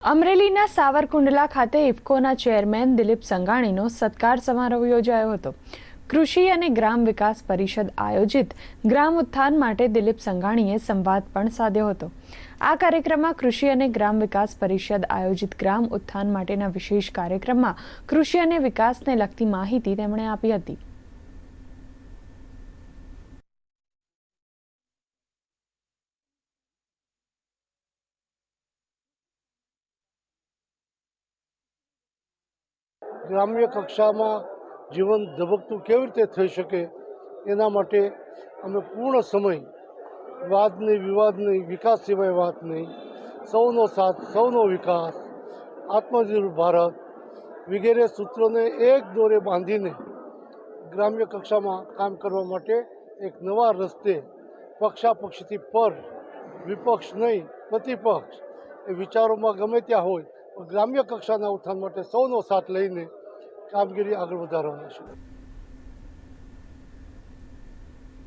અમરેલીના સાવરકુંડલા ખાતે ઇફકોના ચેરમેન દિલીપ સંઘાણીનો સત્કાર સમારોહ યોજાયો હતો। કૃષિ અને ગ્રામ વિકાસ પરિષદ આયોજિત ગ્રામ ઉત્થાન માટે દિલીપ સંઘાણીએ સંવાદ પણ સાધ્યો હતો। આ કાર્યક્રમમાં કૃષિ અને ગ્રામ વિકાસ પરિષદ આયોજિત ગ્રામ ઉત્થાન માટેના વિશેષ કાર્યક્રમમાં કૃષિ અને વિકાસને લગતી માહિતી તેમણે આપી હતી। ગ્રામ્ય કક્ષામાં જીવન ધબકતું કેવી રીતે થઈ શકે એના માટે અમે પૂર્ણ સમય વાદ નહીં, વિવાદ નહીં, વિકાસ સિવાય વાત નહીં, સૌનો સાથ, સૌનો વિકાસ, આત્મનિર્ભર ભારત વગેરે સૂત્રોને એક દોરે બાંધીને ગ્રામ્ય કક્ષામાં કામ કરવા માટે એક નવા રસ્તે પક્ષાપક્ષીથી પર, વિપક્ષ નહીં પ્રતિપક્ષ એ વિચારોમાં ગમે ત્યાં હોય ગ્રામ્ય કક્ષાના ઉત્થાન માટે સૌનો સાથ લઈને કામગીરી આગળ વધારવાની છે।